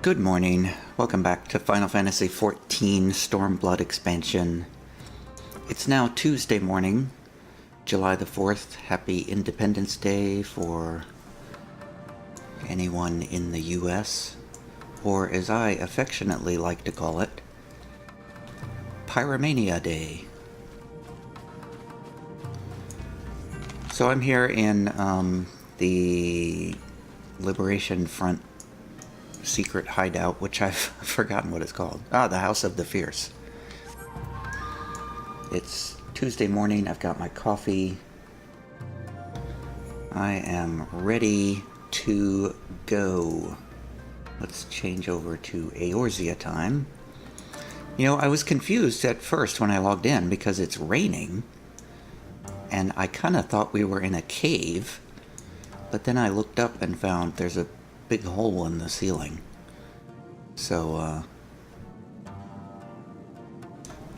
Good morning. Welcome back to Final Fantasy XIV Stormblood expansion. It's now Tuesday morning, July the 4th. Happy Independence Day for anyone in the US, or as I affectionately like to call it, Pyromania Day. So I'm here in the Liberation Front secret hideout, which I've forgotten what it's called. The House of the Fierce. It's Tuesday morning. I've got my coffee. I am ready to go. Let's change over to Eorzea time. You know, I was confused at first when I logged in because it's raining, and I kind of thought we were in a cave, but then I looked up and found there's a big hole in the ceiling. So,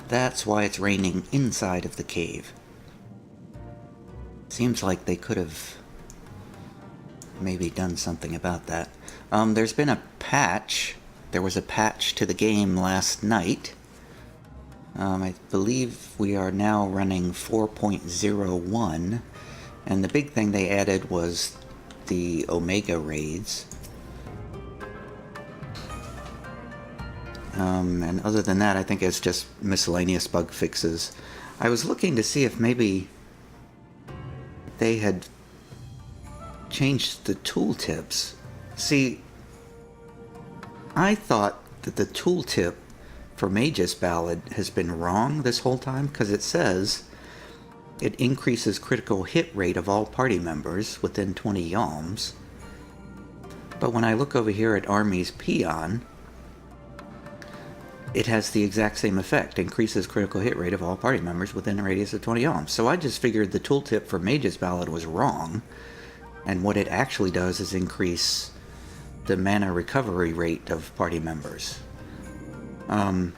that's why it's raining inside of the cave. Seems like they could have maybe done something about that. There's been a patch. There was a patch to the game last night. I believe we are now running 4.01, and the big thing they added was the Omega raids. And other than that, I think it's just miscellaneous bug fixes. I was looking to see if maybe they had changed the tooltips. See, I thought that the tooltip for Mage's Ballad has been wrong this whole time, because it says it increases critical hit rate of all party members within 20 yalms. But when I look over here at Army's Peon, it has the exact same effect, increases critical hit rate of all party members within a radius of 20 yalms. So I just figured the tooltip for Mage's Ballad was wrong, and what it actually does is increase the mana recovery rate of party members. But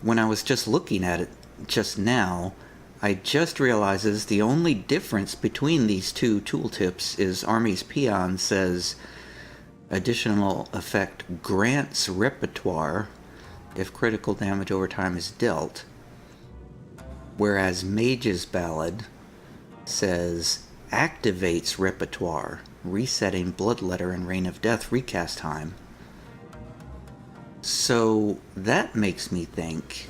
when I was just looking at it just now, I just realizes the only difference between these two tooltips is Army's Peon says additional effect grants repertoire if critical damage over time is dealt, whereas Mage's Ballad says activates repertoire, resetting Bloodletter and Reign of Death recast time. So that makes me think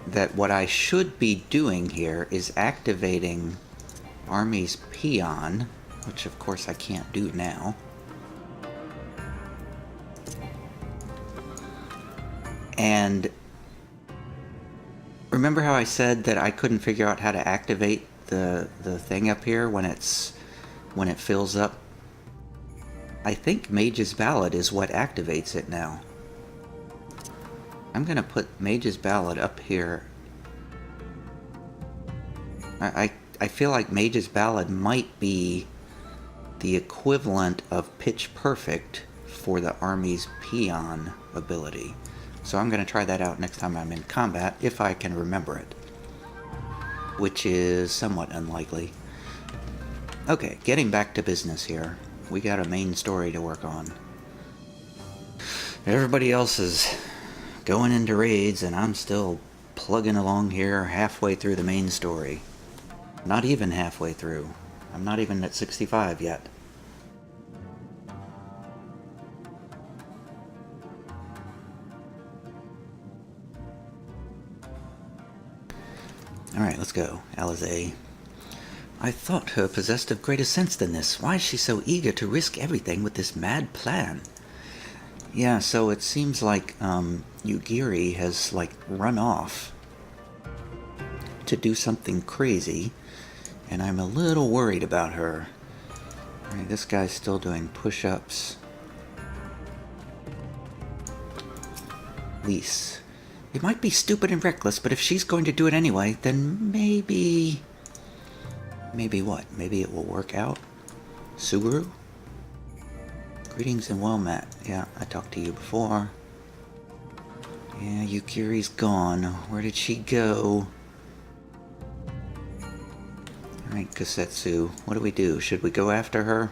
that what I should be doing here is activating Army's Peon, which of course I can't do now. And remember how I said that I couldn't figure out how to activate the thing up here when it fills up? I think Mage's Ballad is what activates it now. I'm gonna put Mage's Ballad up here. I feel like Mage's Ballad might be the equivalent of Pitch Perfect for the Army's Peon ability. So I'm going to try that out next time I'm in combat, if I can remember it. Which is somewhat unlikely. Okay, getting back to business here. We got a main story to work on. Everybody else is going into raids, and I'm still plugging along here halfway through the main story. Not even halfway through. I'm not even at 65 yet. Alright, let's go. Alizé. I thought her possessed of greater sense than this. Why is she so eager to risk everything with this mad plan? Yeah, so it seems like Yugiri has, run off to do something crazy, and I'm a little worried about her. Alright, this guy's still doing push-ups. Lise. It might be stupid and reckless, but if she's going to do it anyway, then maybe... Maybe what? Maybe it will work out? Suguru? Greetings and well met. Yeah, I talked to you before. Yeah, Yukiri's gone. Where did she go? Alright, Kosetsu, what do we do? Should we go after her?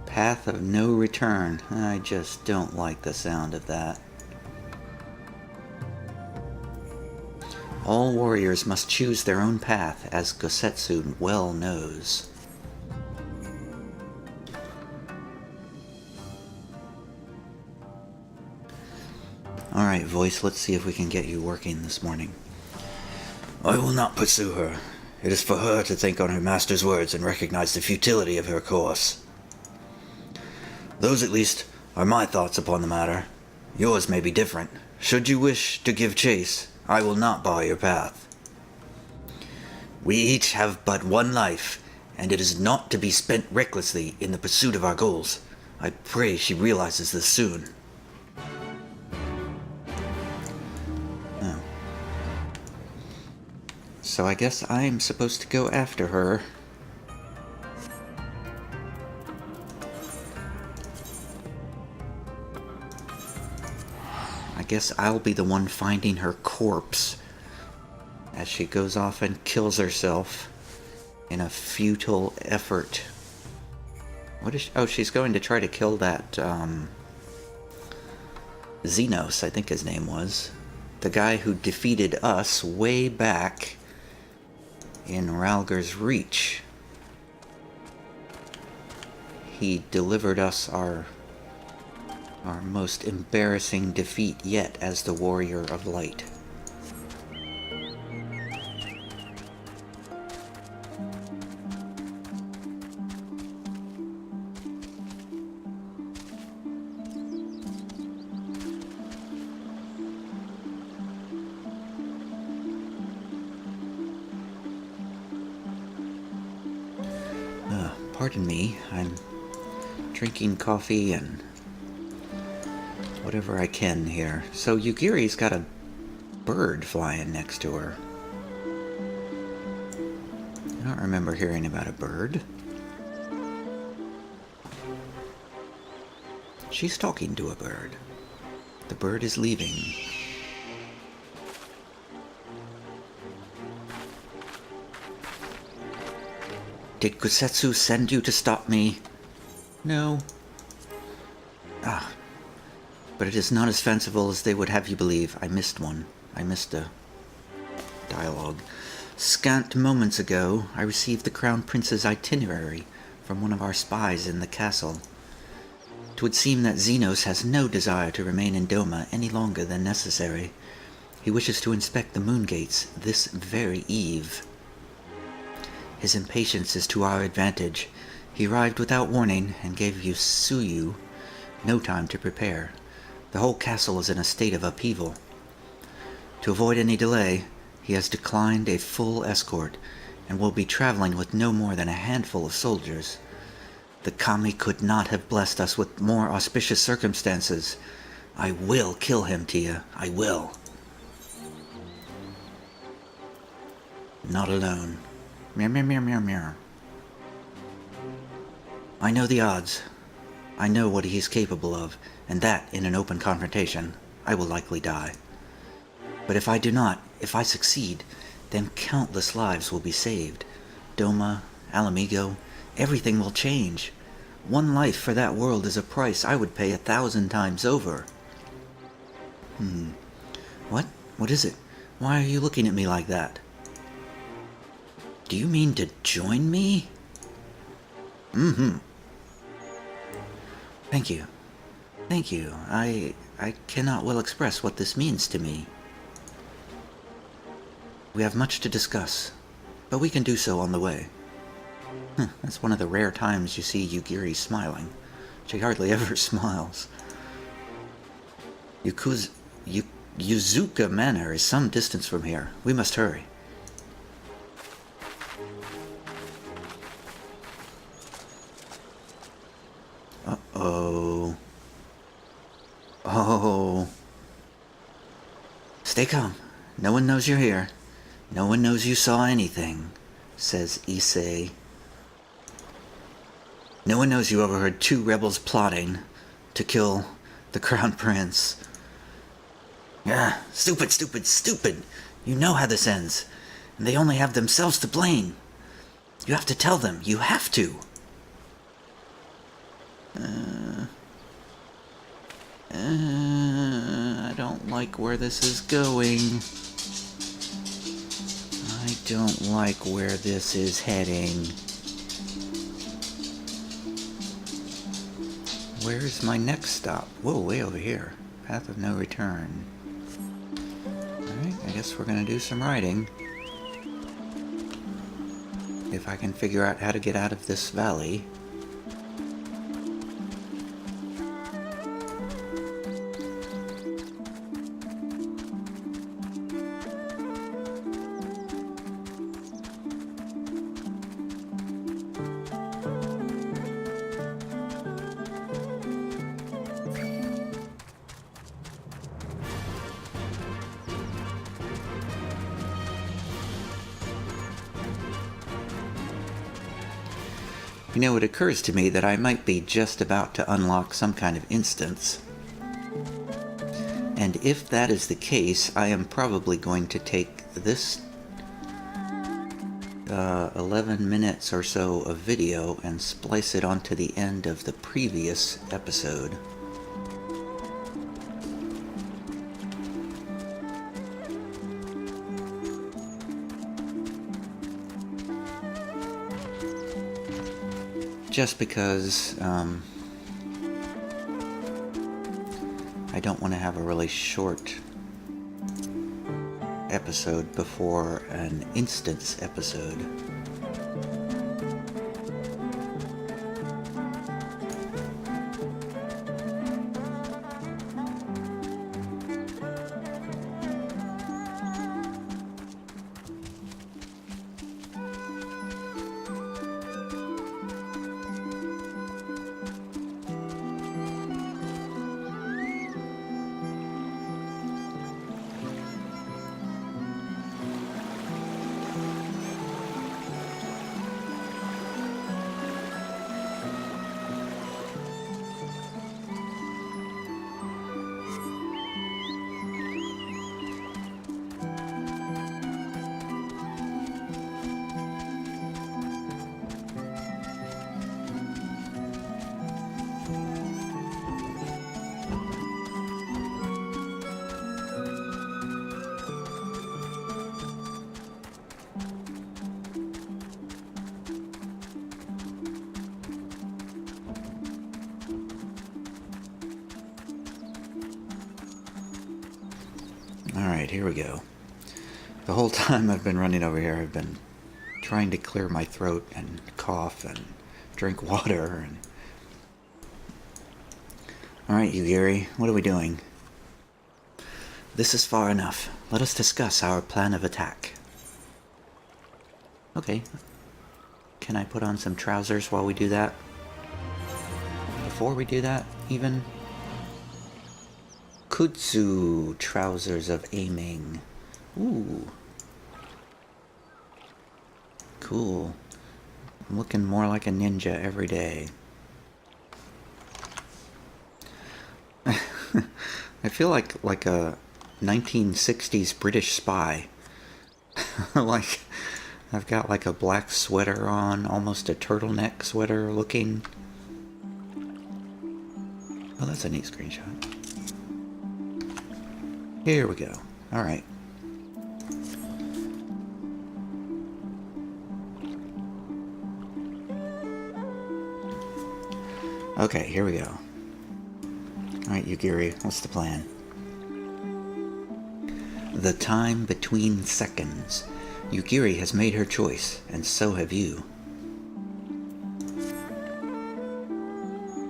Path of no return. I just don't like the sound of that. All warriors must choose their own path, as Kosetsu well knows. Alright, voice, let's see if we can get you working this morning. I will not pursue her. It is for her to think on her master's words and recognize the futility of her course. Those, at least, are my thoughts upon the matter. Yours may be different. Should you wish to give chase, I will not bar your path. We each have but one life, and it is not to be spent recklessly in the pursuit of our goals. I pray she realizes this soon. Oh. So I guess I'm supposed to go after her. I guess I'll be the one finding her corpse as she goes off and kills herself in a futile effort. What is she? Oh, she's going to try to kill that Xenos, I think his name was. The guy who defeated us way back in Ralger's Reach. He delivered us our most embarrassing defeat yet as the Warrior of Light. Pardon me, I'm drinking coffee and whatever I can here. So Yugiri's got a bird flying next to her. I don't remember hearing about a bird. She's talking to a bird. The bird is leaving. Did Kosetsu send you to stop me? No. Ah. But it is not as fanciful as they would have you believe. I missed one. I missed a dialogue. Scant moments ago, I received the Crown Prince's itinerary from one of our spies in the castle. It would seem that Xenos has no desire to remain in Doma any longer than necessary. He wishes to inspect the moon gates this very eve. His impatience is to our advantage. He arrived without warning and gave Yusuyu no time to prepare. The whole castle is in a state of upheaval. To avoid any delay, he has declined a full escort and will be traveling with no more than a handful of soldiers. The kami could not have blessed us with more auspicious circumstances. I will kill him, Tia. I will. Not alone. Meow, meow, meow, meow, meow. I know the odds. I know what he is capable of, and that, in an open confrontation, I will likely die. But if I do not, if I succeed, then countless lives will be saved. Doma, Alamigo, everything will change. One life for that world is a price I would pay 1,000 times over. What? What is it? Why are you looking at me like that? Do you mean to join me? Thank you. Thank you. I cannot well express what this means to me. We have much to discuss, but we can do so on the way. That's one of the rare times you see Yugiri smiling. She hardly ever smiles. Yuzuka Manor is some distance from here. We must hurry. Uh-oh. Oh. Stay calm. No one knows you're here. No one knows you saw anything, says Issei. No one knows you overheard 2 rebels plotting to kill the Crown Prince. Ah, stupid, stupid, stupid. You know how this ends. and they only have themselves to blame. You have to tell them. You have to. I don't like where this is going. I don't like where this is heading. Where's my next stop? Whoa, way over here. Path of no return. Alright, I guess we're gonna do some riding. If I can figure out how to get out of this valley. You know, it occurs to me that I might be just about to unlock some kind of instance. And if that is the case, I am probably going to take this 11 minutes or so of video and splice it onto the end of the previous episode. Just because I don't want to have a really short episode before an instance episode. Alright, here we go. The whole time I've been running over here, I've been trying to clear my throat and cough and drink water. And Alright, you Gary, what are we doing? This is far enough. Let us discuss our plan of attack. Okay. Can I put on some trousers while we do that? Before we do that, even? Kutsu trousers of aiming. Ooh. Cool. I'm looking more like a ninja every day. I feel like a 1960s British spy. Like, I've got like a black sweater on, almost a turtleneck sweater looking. Oh, that's a neat screenshot. Here we go. Alright. Okay, here we go. Alright, Yugiri, what's the plan? The time between seconds. Yugiri has made her choice, and so have you.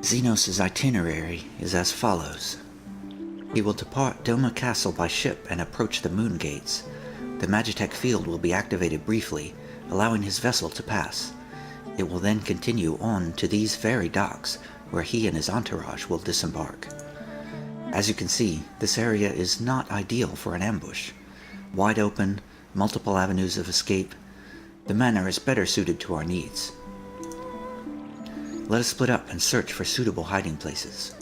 Xenos' itinerary is as follows. He will depart Doma Castle by ship and approach the moon gates. The Magitech field will be activated briefly, allowing his vessel to pass. It will then continue on to these very docks, where he and his entourage will disembark. As you can see, this area is not ideal for an ambush. Wide open, multiple avenues of escape, the manor is better suited to our needs. Let us split up and search for suitable hiding places.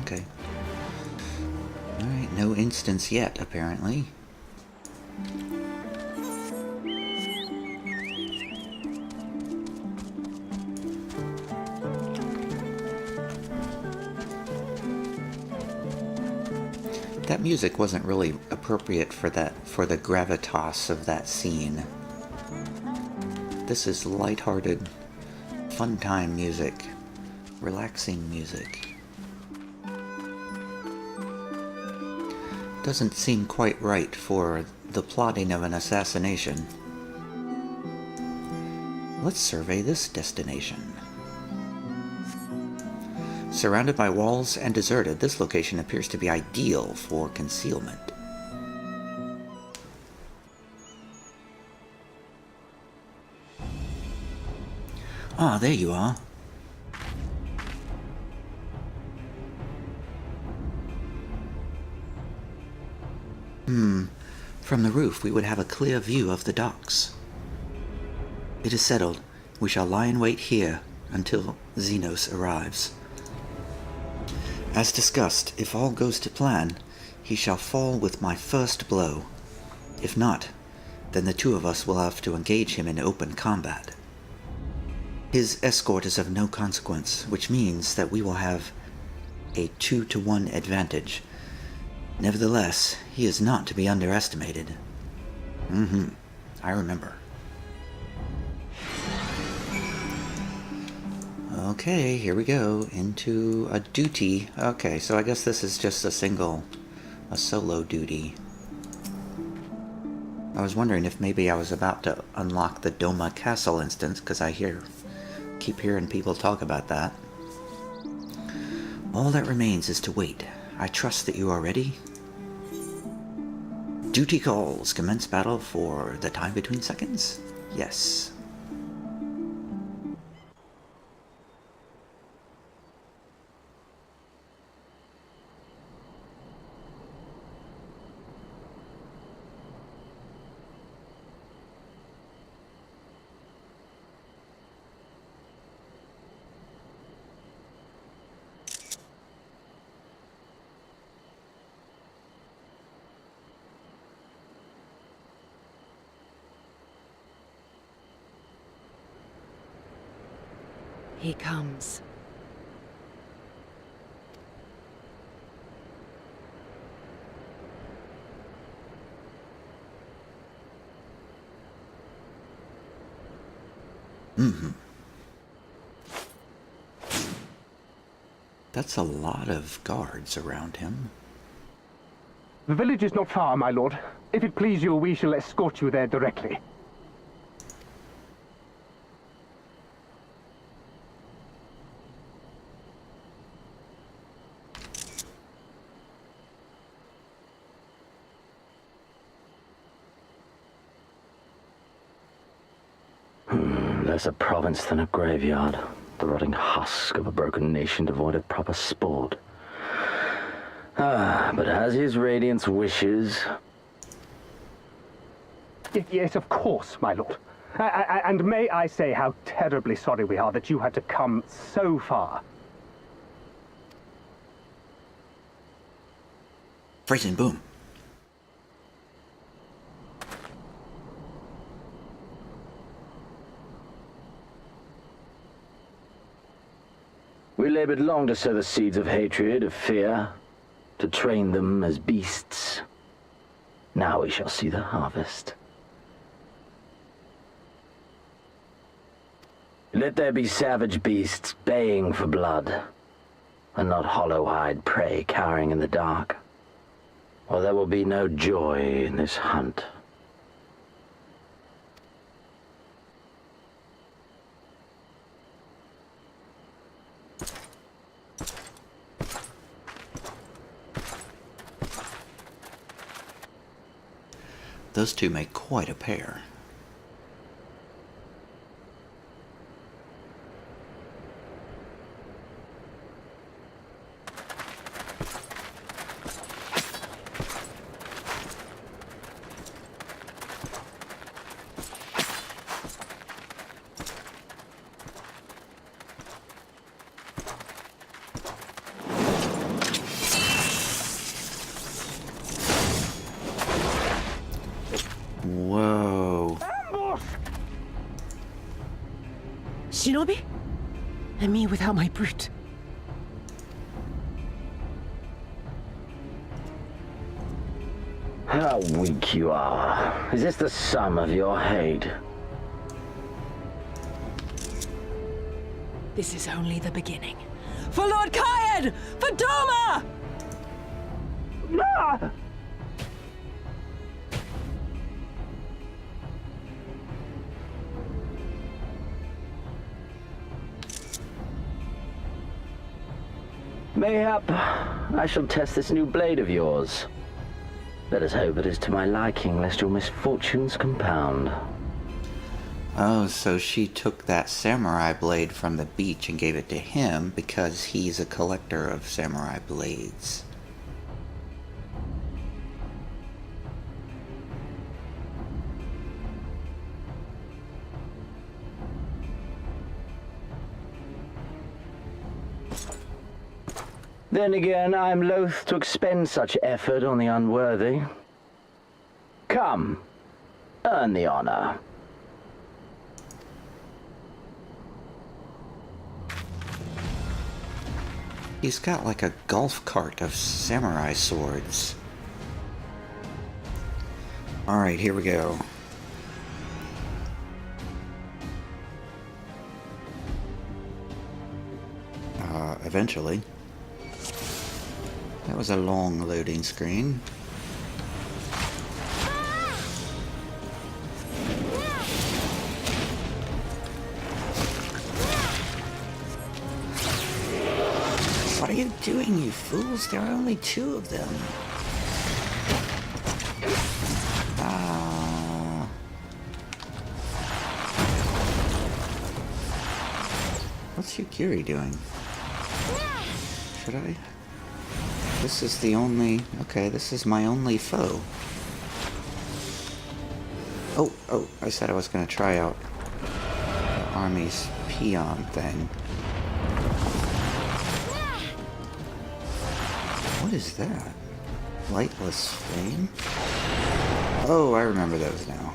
Okay. Alright, no instance yet, apparently. That music wasn't really appropriate for the gravitas of that scene. This is lighthearted, fun time music, relaxing music. Doesn't seem quite right for the plotting of an assassination. Let's survey this destination. Surrounded by walls and deserted, this location appears to be ideal for concealment. Ah, there you are. From the roof, we would have a clear view of the docks. It is settled. We shall lie in wait here until Xenos arrives. As discussed, if all goes to plan, he shall fall with my first blow. If not, then the two of us will have to engage him in open combat. His escort is of no consequence, which means that we will have a 2-to-1 advantage. Nevertheless, he is not to be underestimated. I remember. Okay, here we go, into a duty. Okay, so I guess this is just a solo duty. I was wondering if maybe I was about to unlock the Doma Castle instance, because I keep hearing people talk about that. All that remains is to wait. I trust that you are ready. Duty calls. Commence battle for the time between seconds? Yes. He comes. That's a lot of guards around him. The village is not far, my lord. If it please you, we shall escort you there directly. Less a province than a graveyard. The rotting husk of a broken nation devoid of proper sport. But as his radiance wishes... Yes, of course, my lord. And may I say how terribly sorry we are that you had to come so far. Freezing boom. We labored long to sow the seeds of hatred, of fear, to train them as beasts. Now we shall see the harvest. Let there be savage beasts baying for blood, and not hollow-eyed prey cowering in the dark, or there will be no joy in this hunt. Those two make quite a pair. Whoa. Ambush! Shinobi? And me without my brute. How weak you are. Is this the sum of your hate? This is only the beginning. For Lord Kayed! For Doma! Ah! Mayhap I shall test this new blade of yours. Let us hope it is to my liking, lest your misfortunes compound. Oh, so she took that samurai blade from the beach and gave it to him because he's a collector of samurai blades. Then again, I am loath to expend such effort on the unworthy. Come, earn the honor. He's got like a golf cart of samurai swords. Alright, here we go. Eventually. That was a long loading screen. What are you doing, you fools? There are only 2 of them. Ah. What's Yukiri doing? Should I? This is the only... Okay, this is my only foe. Oh, I said I was going to try out the army's peon thing. What is that? Lightless flame? Oh, I remember those now.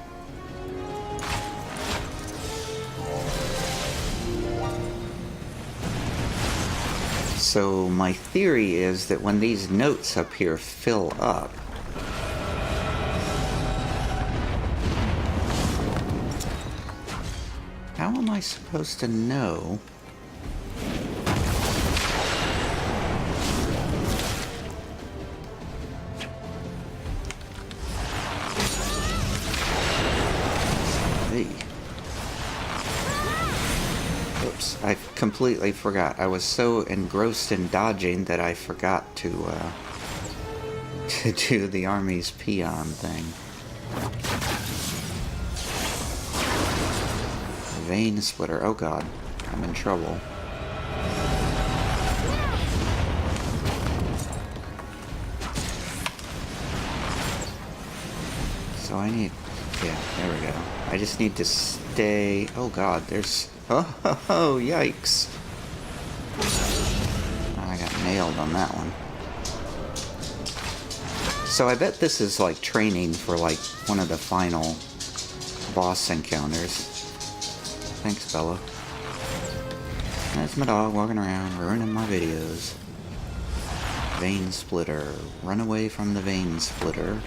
So my theory is that when these notes up here fill up, how am I supposed to know I completely forgot. I was so engrossed in dodging that I forgot to do the army's peon thing. Vein splitter. Oh god, I'm in trouble. So I need... Yeah, there we go. I just need to stay... Oh god, there's... Oh, yikes. I got nailed on that one. So I bet this is like training for like one of the final boss encounters. Thanks, Bella. That's my dog walking around ruining my videos. Vein splitter. Run away from the vein splitter.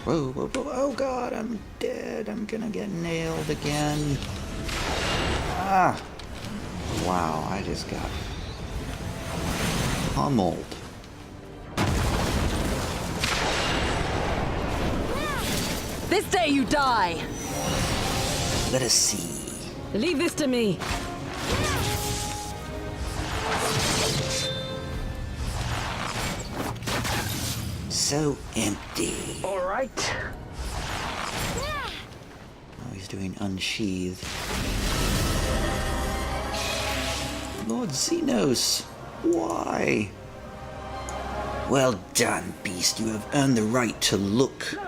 Whoa, whoa, whoa, oh god, I'm dead. I'm gonna get nailed again. Ah! Wow, I just got pummeled. This day you die! Let us see. Leave this to me. So empty. All right. Oh, he's doing unsheath. Lord Xenos, why? Well done, beast. You have earned the right to look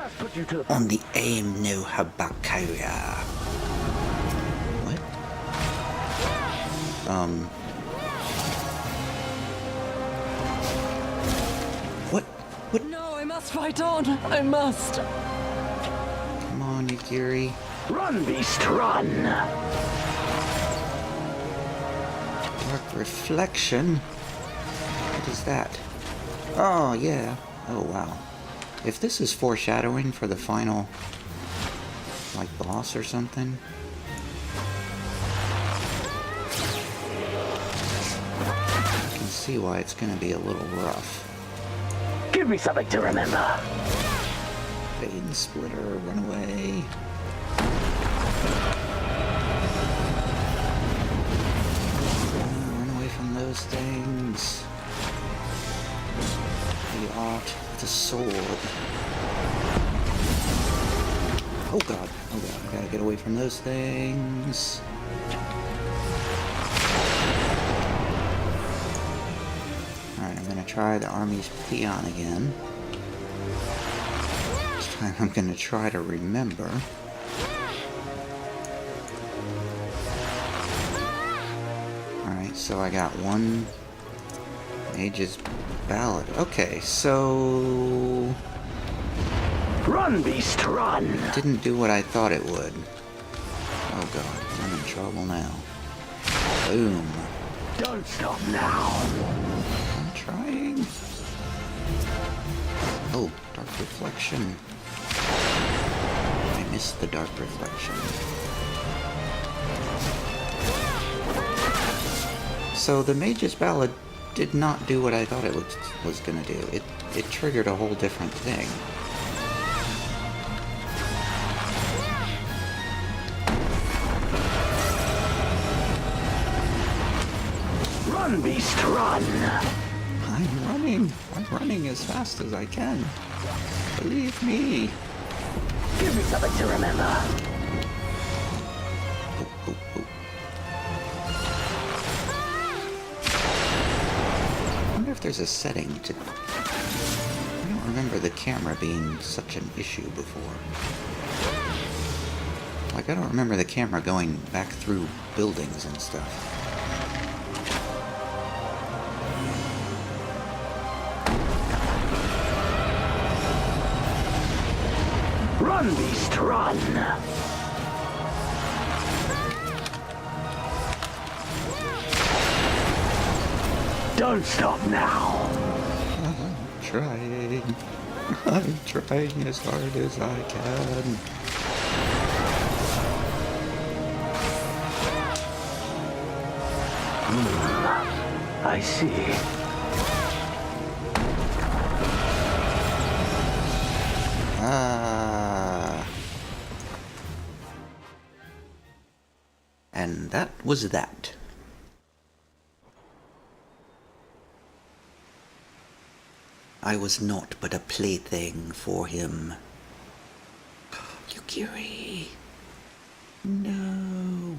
on the aim no Habakaya. What? No, I must fight on. I must. Come on, Yukiri. Run, beast, run! Dark reflection? What is that? Oh, yeah. Oh, wow. If this is foreshadowing for the final, like, boss or something. I can see why it's gonna be a little rough. Give me something to remember. Vein splitter, run away. Run away from those things. The art, the sword. Oh god, I gotta get away from those things. Alright, I'm gonna try the army's peon again. This time I'm gonna try to remember. Alright, so I got one Mage's Ballad. Okay, so... Run, beast, run! Didn't do what I thought it would. Oh god, I'm in trouble now. Boom. Don't stop now. I'm trying. Oh, dark reflection. I missed the dark reflection. So the Mage's Ballad did not do what I thought it was gonna do. It triggered a whole different thing. Run, beast, run! I'm running as fast as I can. Believe me. Give me something to remember. Oh, oh, oh. I wonder if there's a setting to... I don't remember the camera being such an issue before. Like, I don't remember the camera going back through buildings and stuff. Run, beast, run! Don't stop now! I'm trying. I'm trying as hard as I can. I see. And that was that. I was naught but a plaything for him. Yukiri. No.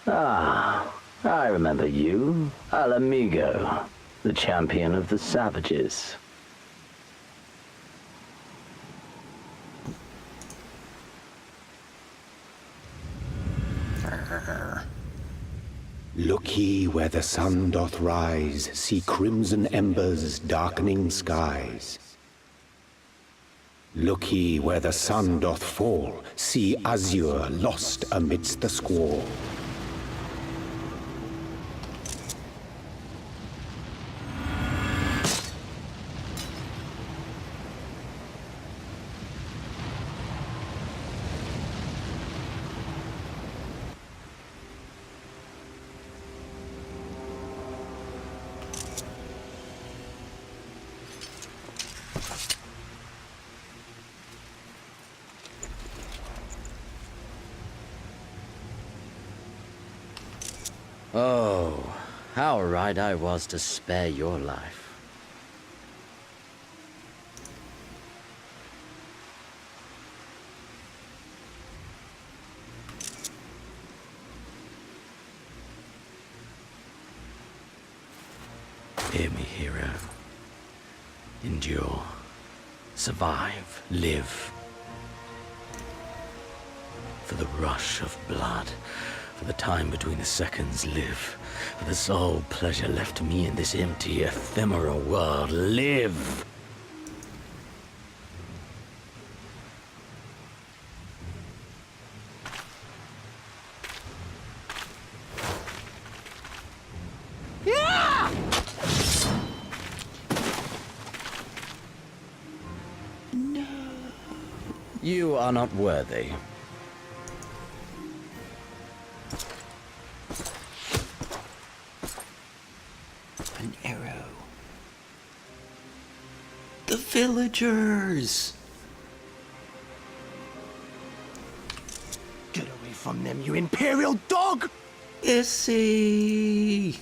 Ah, I remember you. Al Amigo, the champion of the savages. Look ye where the sun doth rise, see crimson embers darkening skies. Look ye where the sun doth fall, see azure lost amidst the squall. Oh, how right I was to spare your life. Hear me, hero. Endure. Survive. Live. For the rush of blood For the time between the seconds, live. For the sole pleasure left to me in this empty, ephemeral world, live! You are not worthy. An arrow. The villagers! Get away from them, you imperial dog! Issy!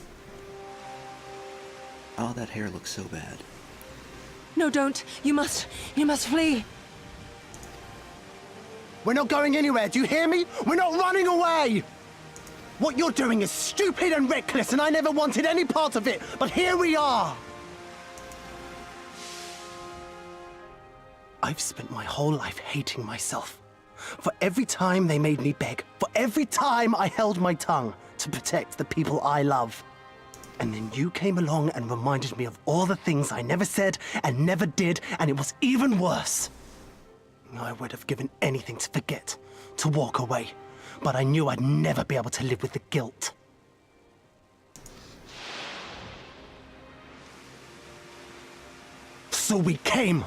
Oh, that hair looks so bad. No, don't. You must flee. We're not going anywhere, do you hear me? We're not running away! What you're doing is stupid and reckless, and I never wanted any part of it, but here we are! I've spent my whole life hating myself. For every time they made me beg, for every time I held my tongue to protect the people I love. And then you came along and reminded me of all the things I never said and never did, and it was even worse. I would have given anything to forget, to walk away, but I knew I'd never be able to live with the guilt. So we came,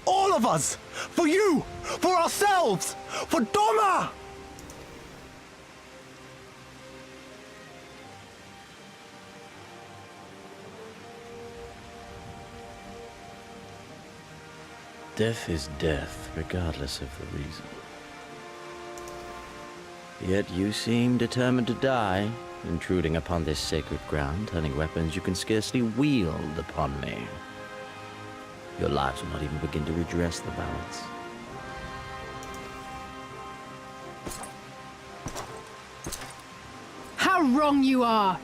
all of us, for you, for ourselves, for Doma! Death is death, regardless of the reason. Yet you seem determined to die, intruding upon this sacred ground, turning weapons you can scarcely wield upon me. Your lives will not even begin to redress the balance. How wrong you are!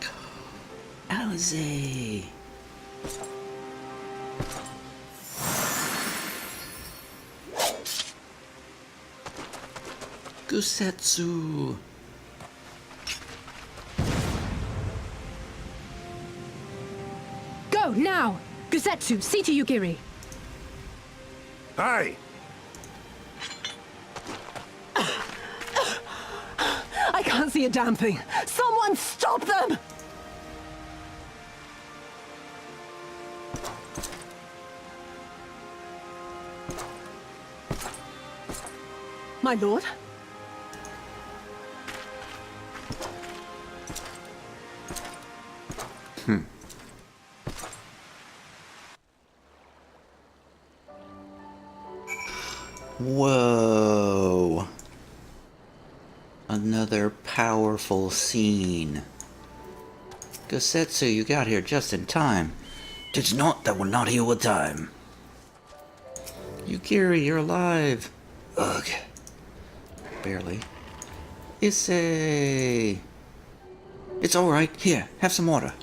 Owzy! Gusetsu! Go, now! Gusetsu, see to Yugiri! Hey! I can't see a damn thing! Someone stop them! My lord? Whoa. Another powerful scene. Gusetsu, you got here just in time. "'Tis not that will not heal with time." Yugiri, you're alive. Ugh. Barely. Issei! It's alright. Here, have some water.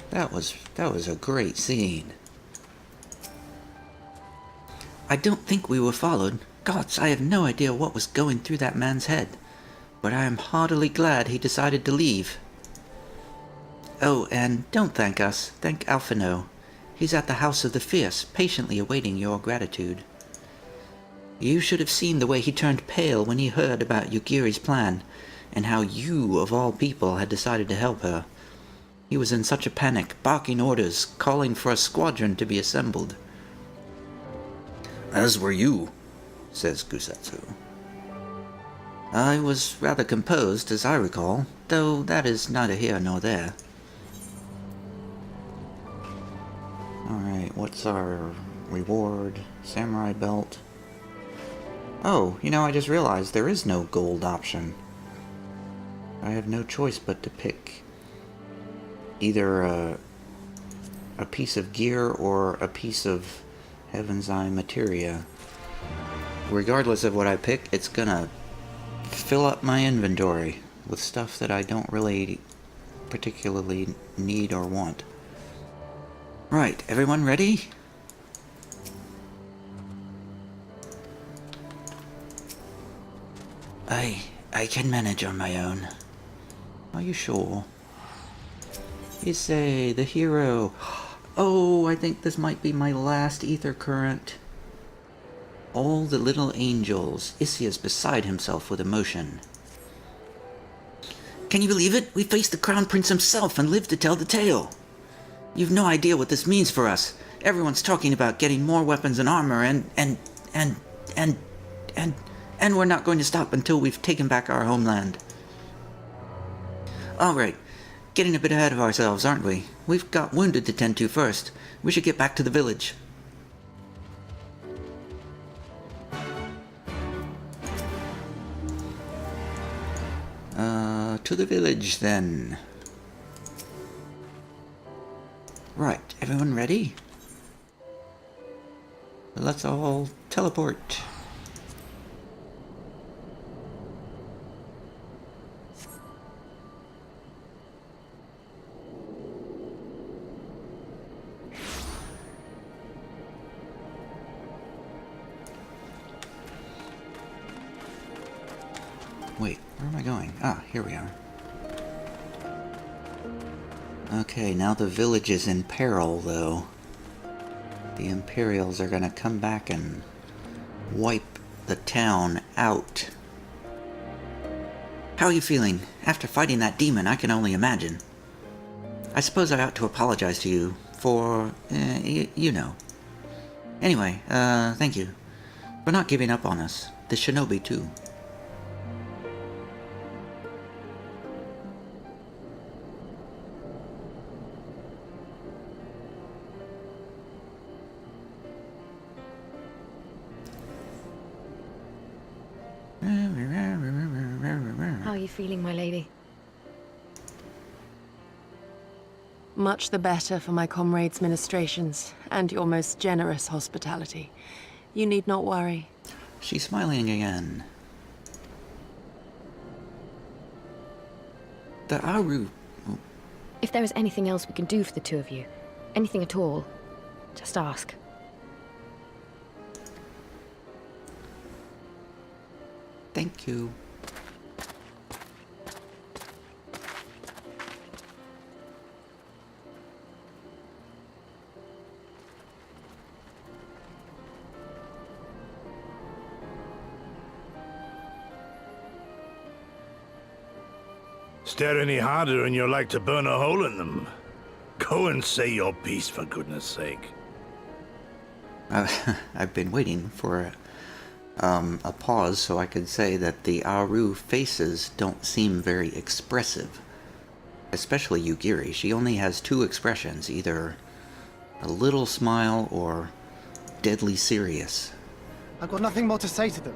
That was a great scene. I don't think we were followed. Gods, I have no idea what was going through that man's head. But I am heartily glad he decided to leave. Oh, and don't thank us. Thank Alphino. He's at the House of the Fierce, patiently awaiting your gratitude. You should have seen the way he turned pale when he heard about Yugiri's plan, and how you, of all people, had decided to help her. He was in such a panic, barking orders, calling for a squadron to be assembled. As were you, says Gusetsu. I was rather composed, as I recall, though that is neither here nor there. Alright, what's our reward? Samurai belt. Oh, you know, I just realized there is no gold option. I have no choice but to pick either a piece of gear or a piece of Heaven's Eye materia. Regardless of what I pick, it's gonna fill up my inventory with stuff that I don't really particularly need or want. Right, everyone ready? I can manage on my own. Are you sure? Issei, the hero. Oh, I think this might be my last ether current. All the little angels. Issei is beside himself with emotion. Can you believe it? We faced the Crown Prince himself and lived to tell the tale. You've no idea what this means for us. Everyone's talking about getting more weapons and armor and we're not going to stop until we've taken back our homeland. Alright, getting a bit ahead of ourselves, aren't we? We've got wounded to tend to first. We should get back to the village. To the village then. Right, everyone ready? Let's all teleport. Wait, where am I going? Ah, here we are. Okay, now the village is in peril, though. The Imperials are gonna come back and wipe the town out. How are you feeling? After fighting that demon, I can only imagine. I suppose I ought to apologize to you for, you know. Anyway, thank you for not giving up on us. The shinobi, too. How are you feeling, my lady? Much the better for my comrades' ministrations and your most generous hospitality. You need not worry. She's smiling again. The Aru... If there is anything else we can do for the two of you, anything at all, just ask. Thank you. Stare any harder and you're like to burn a hole in them. Go and say your piece, for goodness sake. I've been waiting for a pause so I could say that the Aru faces don't seem very expressive. Especially Yugiri. She only has two expressions, either a little smile or deadly serious. I've got nothing more to say to them.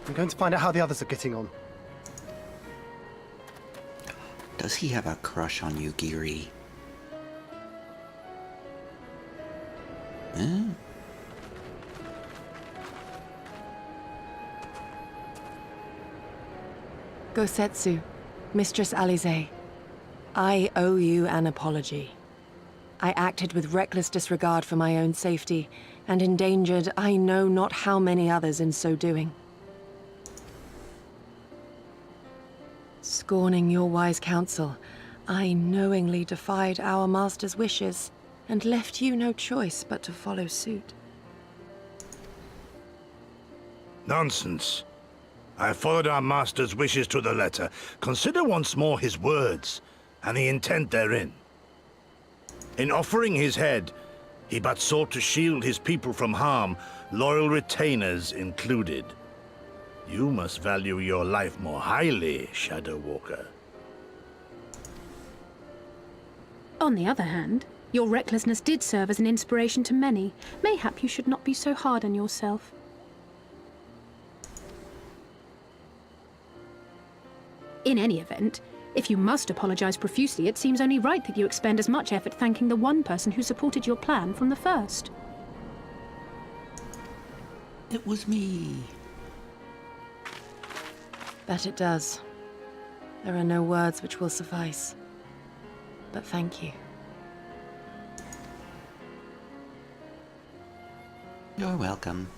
I'm going to find out how the others are getting on. Does he have a crush on Yugiri? Eh? Gosetsu, Mistress Alize, I owe you an apology. I acted with reckless disregard for my own safety, and endangered I know not how many others in so doing. Scorning your wise counsel, I knowingly defied our master's wishes, and left you no choice but to follow suit. Nonsense. I followed our master's wishes to the letter. Consider once more his words, and the intent therein. In offering his head, he but sought to shield his people from harm, loyal retainers included. You must value your life more highly, Shadow Walker. On the other hand, your recklessness did serve as an inspiration to many. Mayhap you should not be so hard on yourself. In any event, if you must apologize profusely, it seems only right that you expend as much effort thanking the one person who supported your plan from the first. It was me. That it does. There are no words which will suffice. But thank you. You're welcome.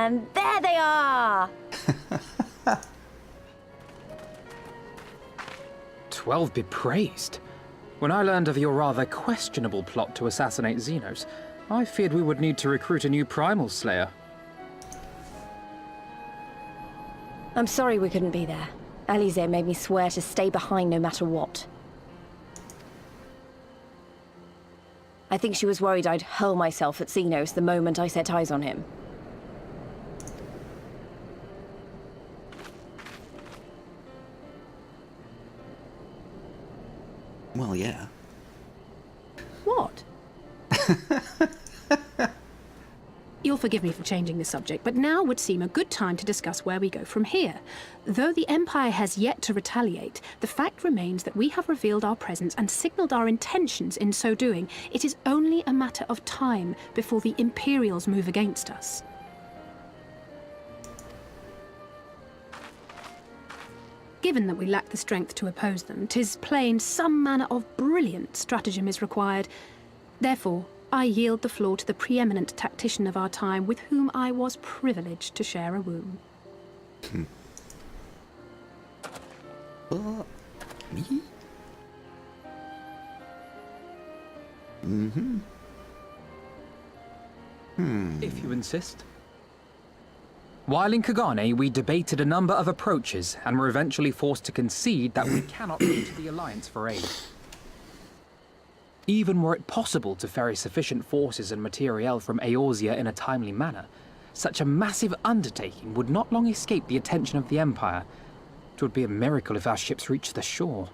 And there they are! 12 be praised. When I learned of your rather questionable plot to assassinate Xenos, I feared we would need to recruit a new Primal Slayer. I'm sorry we couldn't be there. Alize made me swear to stay behind no matter what. I think she was worried I'd hurl myself at Xenos the moment I set eyes on him. Well, yeah. What? You'll forgive me for changing the subject, but now would seem a good time to discuss where we go from here. Though the Empire has yet to retaliate, the fact remains that we have revealed our presence and signaled our intentions in so doing. It is only a matter of time before the Imperials move against us. Given that we lack the strength to oppose them, 'tis plain some manner of brilliant stratagem is required. Therefore, I yield the floor to the preeminent tactician of our time, with whom I was privileged to share a womb. Me? Mm-hmm. If you insist. While in Kagane, we debated a number of approaches and were eventually forced to concede that we cannot look to the Alliance for aid. Even were it possible to ferry sufficient forces and materiel from Eorzea in a timely manner, such a massive undertaking would not long escape the attention of the Empire. It would be a miracle if our ships reached the shore.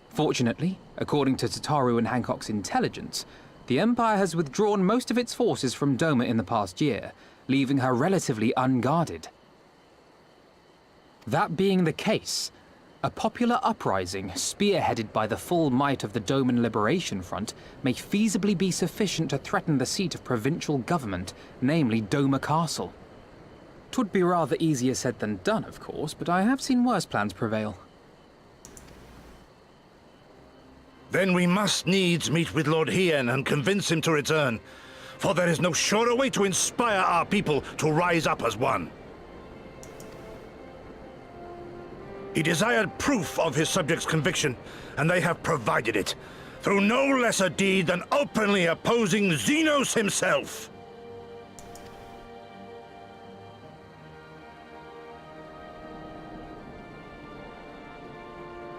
Fortunately, according to Tataru and Hancock's intelligence, the Empire has withdrawn most of its forces from Doma in the past year, leaving her relatively unguarded. That being the case, a popular uprising, spearheaded by the full might of the Doman Liberation Front, may feasibly be sufficient to threaten the seat of provincial government, namely Doma Castle. 'Twould be rather easier said than done, of course, but I have seen worse plans prevail. Then we must needs meet with Lord Hien and convince him to return, for there is no surer way to inspire our people to rise up as one. He desired proof of his subjects' conviction, and they have provided it, through no less a deed than openly opposing Xenos himself.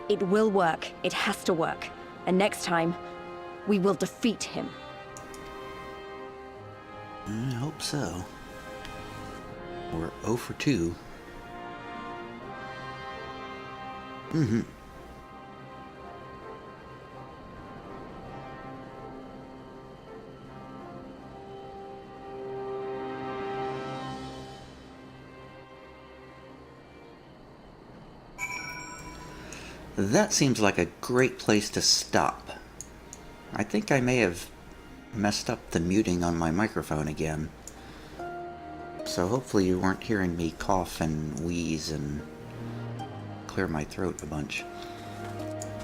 It will work. It has to work. And next time, we will defeat him. I hope so. We're 0 for 2. Mm-hmm. That seems like a great place to stop. I think I may have messed up the muting on my microphone again. So hopefully you weren't hearing me cough and wheeze and clear my throat a bunch.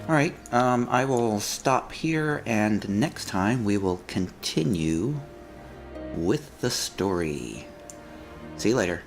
Alright, I will stop here, and next time we will continue with the story. See you later.